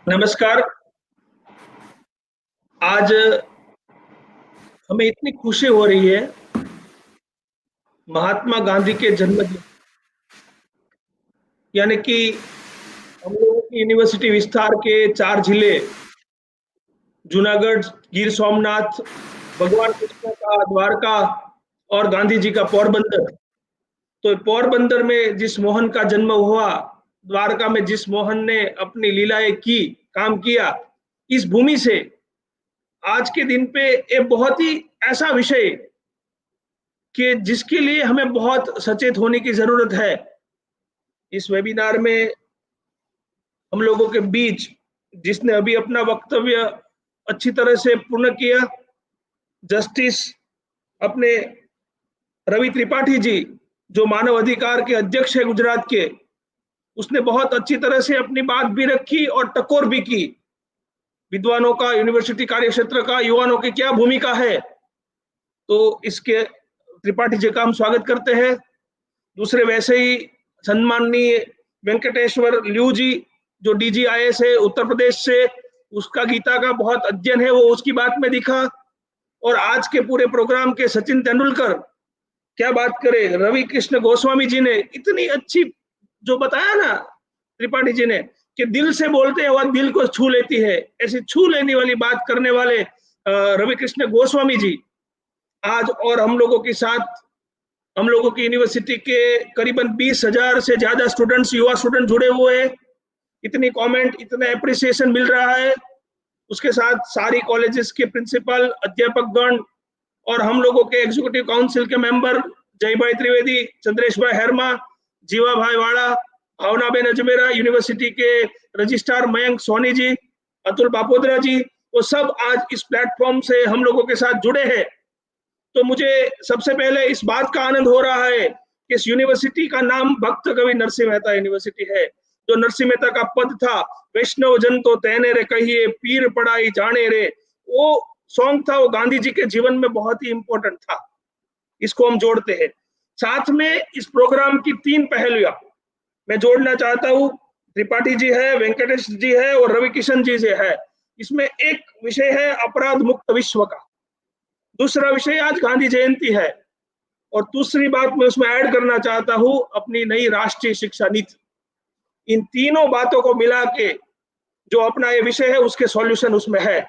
नमस्कार। आज हमें इतनी खुशी हो रही है महात्मा गांधी के जन्मदिन यानी कि हम लोगों की यूनिवर्सिटी विस्तार के 4 जिले जूनागढ़, गिर सोमनाथ, भगवान कृष्ण का द्वारका और गांधी जी का पोरबंदर। तो पोरबंदर में जिस मोहन का जन्म हुआ, द्वारका में जिस मोहन ने अपनी लीलाएँ की, काम किया, इस भूमि से आज के दिन पे एक बहुत ही ऐसा विषय कि जिसके लिए हमें बहुत सचेत होने की ज़रूरत है। इस वेबिनार में हम लोगों के बीच जिसने अभी अपना वक्तव्य अच्छी तरह से पूर्ण किया, जस्टिस अपने रवि त्रिपाठी जी, जो मानव अधिकार के अध्यक्ष हैं गुजरात के, उसने बहुत अच्छी तरह से अपनी बात भी रखी और टकोर भी की। विद्वानों का, यूनिवर्सिटी कार्यक्षेत्र का, युवाओं की क्या भूमिका है, तो इसके त्रिपाठी जी का हम स्वागत करते हैं। दूसरे वैसे ही सम्माननीय वेंकटेश्वर ल्यू जी, जो डीजी आईएएस है उत्तर प्रदेश से, उसका गीता का बहुत अध्ययन है, वो उसकी बात में दिखा। और आज के पूरे प्रोग्राम के सचिन तेंदुलकर, क्या बात करें, रवि कृष्ण गोस्वामी जी ने इतनी अच्छी जो बताया ना त्रिपाठी जी ने, कि दिल से बोलते हैं और दिल को छू लेती है, ऐसी छू लेने वाली बात करने वाले रवि कृष्ण गोस्वामी जी आज और हम लोगों के साथ, हम लोगों की यूनिवर्सिटी के करीबन 20,000 से ज्यादा स्टूडेंट्स, युवा स्टूडेंट जुड़े हुए हैं। इतनी कमेंट, इतना एप्रिसिएशन मिल रहा है। उसके साथ सारी कॉलेजेस के प्रिंसिपल, अध्यापक गण और हम लोगों के एग्जीक्यूटिव काउंसिल के मेंबर जय भाई त्रिवेदी, चंद्रेश भाई हेरमा, जीवा भाई वाड़ा, भावना बेन अजमेरा, यूनिवर्सिटी के रजिस्ट्रार मयंक सोनी जी, अतुल बापोद्रा जी, वो सब आज इस प्लेटफॉर्म से हम लोगों के साथ जुड़े हैं। तो मुझे सबसे पहले इस बात का आनंद हो रहा है कि इस यूनिवर्सिटी का नाम भक्त कवि नरसिंह मेहता यूनिवर्सिटी है। जो नरसिंह मेहता का पद था, वैष्णव जन तो तेने रे कहिए, पीर पढ़ाई जाने रे, वो सॉन्ग था, वो गांधी जी के जीवन में बहुत ही इंपॉर्टेंट था। इसको हम जोड़ते हैं। साथ में इस प्रोग्राम की 3 पहलुआं मैं जोड़ना चाहता हूँ। त्रिपाठी जी है, वेंकटेश जी है और रवि किशन जी से है। इसमें एक विषय है अपराध मुक्त विश्व का, दूसरा विषय आज गांधी जयंती है और दूसरी बात मैं उसमें ऐड करना चाहता हूं अपनी नई राष्ट्रीय शिक्षा नीति। इन तीनों बातों को मिला के जो अपना ये विषय है उसके सॉल्यूशन उसमें है।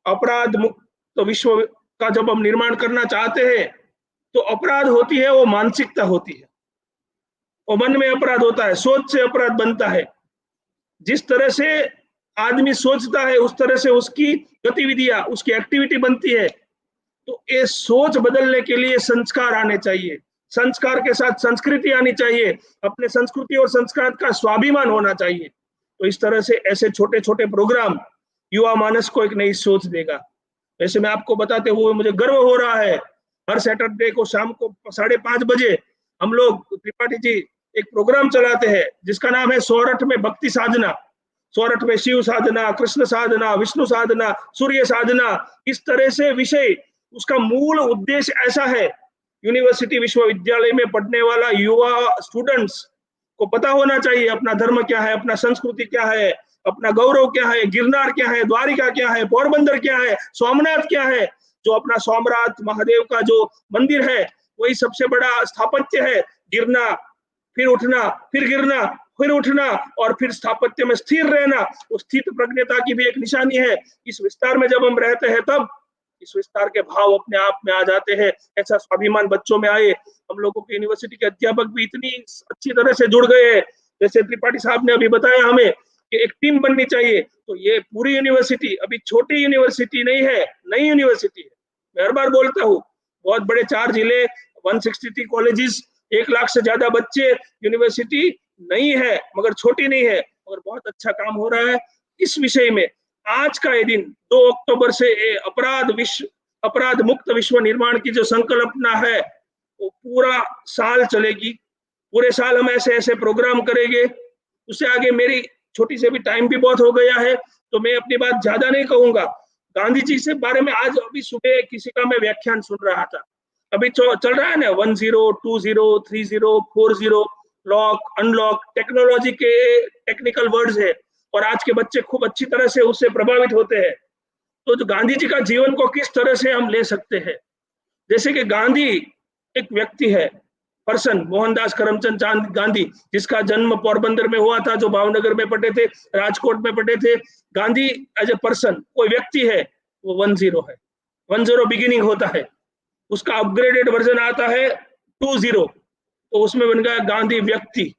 अपराध मुक्त विश्व का जब हम निर्माण करना चाहते हैं तो अपराध होती है, वो मानसिकता होती है, वो मन में अपराध होता है, सोच से अपराध बनता है। जिस तरह से आदमी सोचता है उस तरह से उसकी गतिविधियां, उसकी एक्टिविटी बनती है। तो ये सोच बदलने के लिए संस्कार आने चाहिए, संस्कार के साथ संस्कृति आनी चाहिए, अपने संस्कृति और संस्कार का स्वाभिमान होना चाहिए। तो इस तरह से ऐसे छोटे छोटे प्रोग्राम युवा मानस को एक नई सोच देगा। वैसे मैं आपको बताते हुए मुझे गर्व हो रहा है, हर सैटरडे को शाम को 5:30 बजे हम लोग त्रिपाठी जी एक प्रोग्राम चलाते हैं जिसका नाम है सोरठ में भक्ति साधना। सोरठ में शिव साधना, कृष्ण साधना, विष्णु साधना, सूर्य साधना, इस तरह से विषय, उसका मूल उद्देश्य ऐसा है, यूनिवर्सिटी विश्वविद्यालय में पढ़ने वाला युवा स्टूडेंट्स को पता होना चाहिए अपना धर्म क्या है, अपना संस्कृति क्या है, अपना गौरव क्या है, गिरनार क्या है, द्वारिका क्या है, पोरबंदर क्या है, सोमनाथ क्या है। जो अपना सोमनाथ महादेव का जो मंदिर है वही सबसे बड़ा स्थापत्य है। गिरना, फिर उठना, फिर गिरना, फिर उठना और फिर स्थापत्य में स्थिर रहना, उस स्थित प्रज्ञता की भी एक निशानी है। इस विस्तार में जब हम रहते हैं तब इस विस्तार के भाव अपने आप में आ जाते हैं। ऐसा स्वाभिमान बच्चों में आए। हम लोगों की यूनिवर्सिटी के अध्यापक भी इतनी अच्छी तरह से जुड़ गए हैं, जैसे त्रिपाठी साहब ने अभी बताया हमें कि एक टीम बननी चाहिए। तो ये पूरी यूनिवर्सिटी अभी छोटी यूनिवर्सिटी नहीं है, नई यूनिवर्सिटी है। मैं हर बार बोलता हूँ, बहुत बड़े 4 जिले, 163 कॉलेजेस, 1 लाख से ज्यादा बच्चे, यूनिवर्सिटी नहीं है मगर छोटी नहीं है, और बहुत अच्छा काम हो रहा है इस विषय में। आज का ये दिन 2 अक्टूबर से अपराध मुक्त विश्व निर्माण की जो संकल्पना है वो पूरा साल चलेगी। पूरे साल हम ऐसे ऐसे प्रोग्राम करेंगे। उससे आगे मेरी छोटी से भी टाइम भी बहुत हो गया है, तो मैं अपनी बात ज्यादा नहीं कहूंगा। गांधी जी से बारे में आज अभी सुबह किसी का मैं व्याख्यान सुन रहा था। अभी चल रहा है ना 10, 20, 30, 40, लॉक अनलॉक, टेक्नोलॉजी के टेक्निकल वर्ड्स है। और आज के बच्चे खूब अच्छी तरह से उससे प्रभावित होते हैं। तो जो गांधी जी का जीवन को किस तरह से हम ले सकते हैं, जैसे कि गांधी एक व्यक्ति है, पर्सन, मोहनदास करमचंद गांधी, जिसका जन्म पोरबंदर में हुआ था, जो भावनगर में पढ़े थे, राजकोट में पढ़े थे। गांधी एज ए पर्सन, कोई व्यक्ति है, वो 10 है, 10 बिगिनिंग होता है, उसका अपग्रेडेड वर्जन आता है 20, तो उसमें बन गया गांधी व्यक्ति।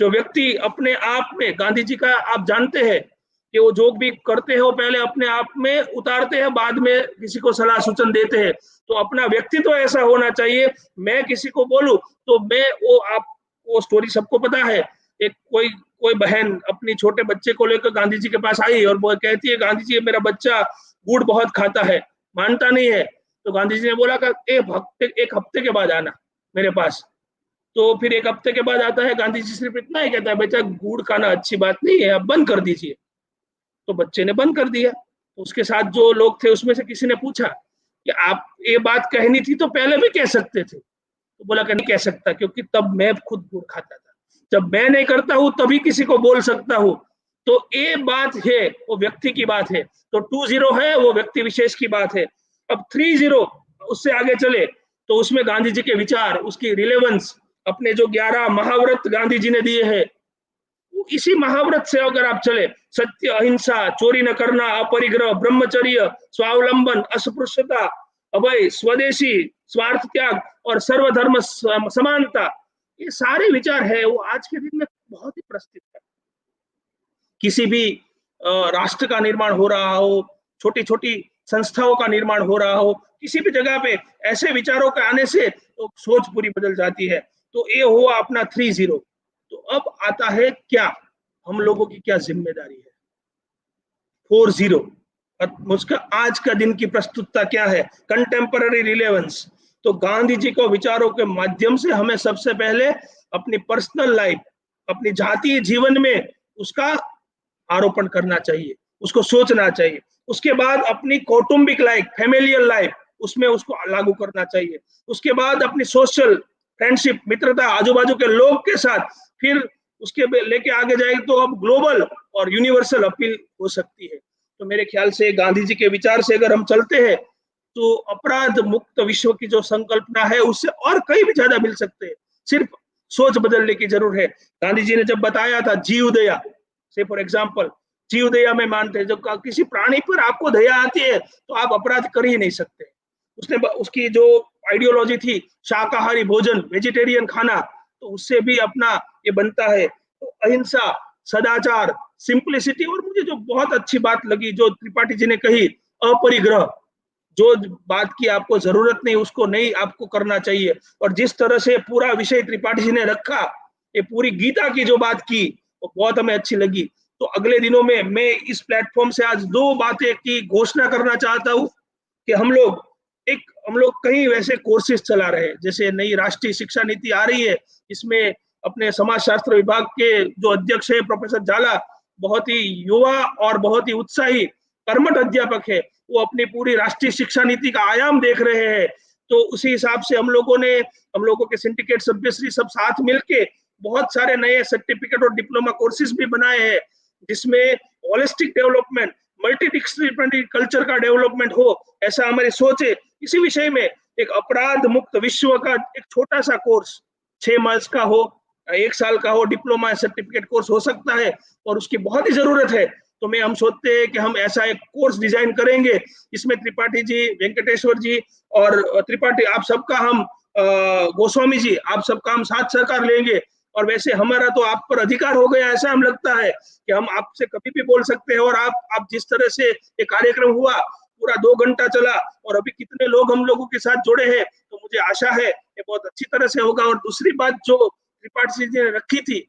जो व्यक्ति अपने आप में, गांधी जी का आप जानते हैं कि वो जो भी करते हैं वो पहले अपने आप में उतारते हैं, बाद में किसी को सलाह सूचन देते हैं। तो अपना व्यक्तित्व तो ऐसा होना चाहिए, मैं किसी को बोलूं तो मैं वो स्टोरी सबको पता है। एक कोई कोई बहन अपनी छोटे बच्चे को लेकर गांधी जी के पास आई और वो कहती है, गांधी जी मेरा बच्चा गुड़ बहुत खाता है, मानता नहीं है। तो गांधी जी ने बोला कि एक हफ्ते के बाद आना मेरे पास। तो फिर एक हफ्ते के बाद आता है, गांधी जी सिर्फ इतना ही कहता है, बेटा गुड़ खाना अच्छी बात नहीं है, अब बंद कर दीजिए। तो बच्चे ने बंद कर दिया। तो उसके साथ जो लोग थे उसमें से किसी ने पूछा कि आप ये बात कहनी थी तो पहले भी कह सकते थे। तो बोला कि नहीं कह सकता, क्योंकि तब मैं खुद गुड़ खाता था, जब मैं नहीं करता हूं तभी किसी को बोल सकता हूं। तो ये बात है, वो व्यक्ति की बात है। तो 20 है, वो व्यक्ति विशेष की बात है। अब 30 उससे आगे चले तो उसमें गांधी जी के विचार, उसकी रिलेवेंस, अपने जो 11 महाव्रत गांधी जी ने दिए हैं, इसी महाव्रत से अगर आप चले, सत्य, अहिंसा, चोरी न करना, अपरिग्रह, ब्रह्मचर्य, स्वावलंबन, अस्पृश्यता, अभय, स्वदेशी, स्वार्थ त्याग और सर्वधर्म समानता, ये सारे विचार है वो आज के दिन में बहुत ही प्रस्तुत है। किसी भी राष्ट्र का निर्माण हो रहा हो, छोटी छोटी संस्थाओं का निर्माण हो रहा हो, किसी भी जगह पे ऐसे विचारों के आने से तो सोच पूरी बदल जाती है। तो ये हुआ अपना 30। तो अब आता है क्या, हम लोगों की क्या जिम्मेदारी है। 40 उसका आज का दिन की प्रस्तुतता क्या है, कंटेम्पररी रिलेवेंस। तो गांधी जी को विचारों के माध्यम से हमें सबसे पहले अपनी पर्सनल लाइफ, अपनी जातीय जीवन में उसका आरोपण करना चाहिए, उसको सोचना चाहिए। उसके बाद अपनी कौटुंबिक लाइफ, फैमिलियल लाइफ, उसमें उसको लागू करना चाहिए। उसके बाद अपनी सोशल फ्रेंडशिप, मित्रता, आजू बाजू के लोग के साथ, फिर उसके लेके आगे जाएगी तो अब ग्लोबल और यूनिवर्सल अपील हो सकती है। तो मेरे ख्याल से गांधी जी के विचार से अगर हम चलते हैं तो अपराध मुक्त विश्व की जो संकल्पना है उससे और कहीं भी ज्यादा मिल सकते हैं। सिर्फ सोच बदलने की जरूरत है। गांधी जी ने जब बताया था जीव दया, से फॉर एग्जाम्पल, जीव दया में मानते हैं, जब किसी प्राणी पर आपको दया आती है तो आप अपराध कर ही नहीं सकते। उसने उसकी जो आइडियोलॉजी थी शाकाहारी भोजन, वेजिटेरियन खाना, तो उससे भी अपना ये बनता है। तो अहिंसा, सदाचार, सिंप्लिसिटी, और मुझे जो बहुत अच्छी बात लगी जो त्रिपाठी जी ने कही, अपरिग्रह, जो बात की आपको जरूरत नहीं उसको नहीं आपको करना चाहिए। और जिस तरह से पूरा विषय त्रिपाठी जी ने रखा, ये पूरी गीता की जो बात की वो बहुत हमें अच्छी लगी। तो अगले दिनों में मैं इस प्लेटफॉर्म से आज 2 बातें की घोषणा करना चाहता हूँ कि हम लोग कहीं वैसे कोर्सेज चला रहे हैं, जैसे नई राष्ट्रीय शिक्षा नीति आ रही है, इसमें अपने समाजशास्त्र विभाग के जो अध्यक्ष है प्रोफेसर जाला, बहुत ही युवा और बहुत ही उत्साही कर्मठ अध्यापक है, वो अपनी पूरी राष्ट्रीय शिक्षा नीति का आयाम देख रहे हैं। तो उसी हिसाब से हम लोगों के सिंडिकेट सभ्यश्री सब साथ मिलके बहुत सारे नए सर्टिफिकेट और डिप्लोमा कोर्सेज भी बनाए हैं, जिसमें holistic development, multi disciplinary culture का डेवलपमेंट हो, ऐसा हमारी सोच है। इसी विषय में एक अपराध मुक्त विश्व का एक छोटा सा कोर्स 6 मंथ्स का हो, 1 साल का हो, डिप्लोमा सर्टिफिकेट कोर्स हो सकता है और उसकी बहुत ही जरूरत है। तो हम सोचते हैं कि हम ऐसा एक कोर्स डिजाइन करेंगे, इसमें त्रिपाठी जी, वेंकटेश्वर जी और त्रिपाठी आप सबका हम गोस्वामी जी, आप सबका हम साथ सहकार लेंगे। और वैसे हमारा तो आप पर अधिकार हो गया, ऐसा हम लगता है कि हम आपसे कभी भी बोल सकते हैं। और आप जिस तरह से ये कार्यक्रम हुआ, पूरा 2 घंटा चला और अभी कितने लोग हम लोगों के साथ जुड़े हैं, तो मुझे आशा है ये बहुत अच्छी तरह से होगा। और दूसरी बात जो त्रिपाठी जी ने रखी थी,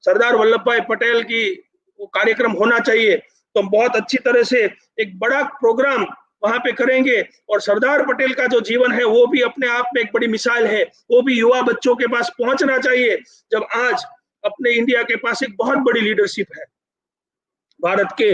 सरदार वल्लभ भाई पटेल की वो कार्यक्रम होना चाहिए, तो हम बहुत अच्छी तरह से एक बड़ा प्रोग्राम वहां पे करेंगे। और सरदार पटेल का जो जीवन है वो भी अपने आप में एक बड़ी मिसाल है, वो भी युवा बच्चों के पास पहुंचना चाहिए। जब आज अपने इंडिया के पास एक बहुत बड़ी लीडरशिप है, भारत के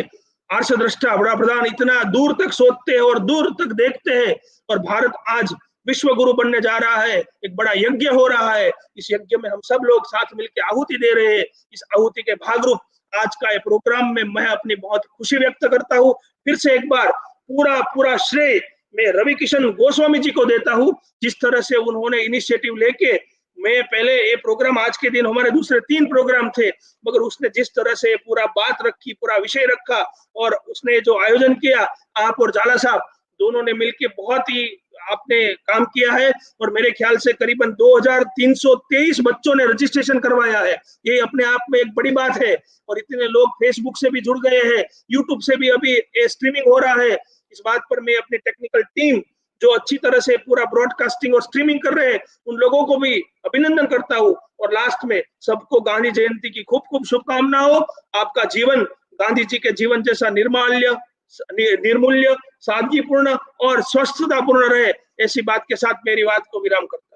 आर्षदृष्टा बड़ा प्रधान इतना दूर तक सोचते हैं और दूर तक देखते हैं, और भारत आज विश्व गुरु बनने जा रहा है, एक बड़ा यज्ञ हो रहा है। इस यज्ञ में हम सब लोग साथ मिलकर आहुति दे रहे हैं। इस आहुति के भाग रूप आज का ये प्रोग्राम में मैं अपनी बहुत खुशी व्यक्त करता हूँ। फिर से एक बार पूरा श्रेय मैं रवि किशन गोस्वामी जी को देता हूँ, जिस तरह से उन्होंने इनिशिएटिव लेके मैं पहले ये प्रोग्राम आज के दिन हमारे दूसरे 3 प्रोग्राम थे, मगर उसने जिस तरह से पूरा बात रखी, पूरा विषय रखा और उसने जो आयोजन किया, आप और झाला साहब दोनों ने मिलके बहुत ही आपने काम किया है और मेरे ख्याल से करीबन 2323 बच्चों ने रजिस्ट्रेशन करवाया है। ये अपने आप में एक बड़ी बात है और इतने लोग फेसबुक से भी जुड़ गए हैं, यूट्यूब से भी अभी ये स्ट्रीमिंग हो रहा है। इस बात पर मैं अपनी टेक्निकल टीम जो अच्छी तरह से पूरा ब्रॉडकास्टिंग और स्ट्रीमिंग कर रहे हैं, उन लोगों को भी अभिनंदन करता हूँ और लास्ट में सबको गांधी जयंती की खूब-खूब शुभकामनाएं हो। आपका जीवन गांधी जी के जीवन जैसा निर्मूल्य, सादगीपूर्ण और स्वस्थतापूर्ण रहे, ऐसी बात के साथ मेरी बात को विराम करता हूं।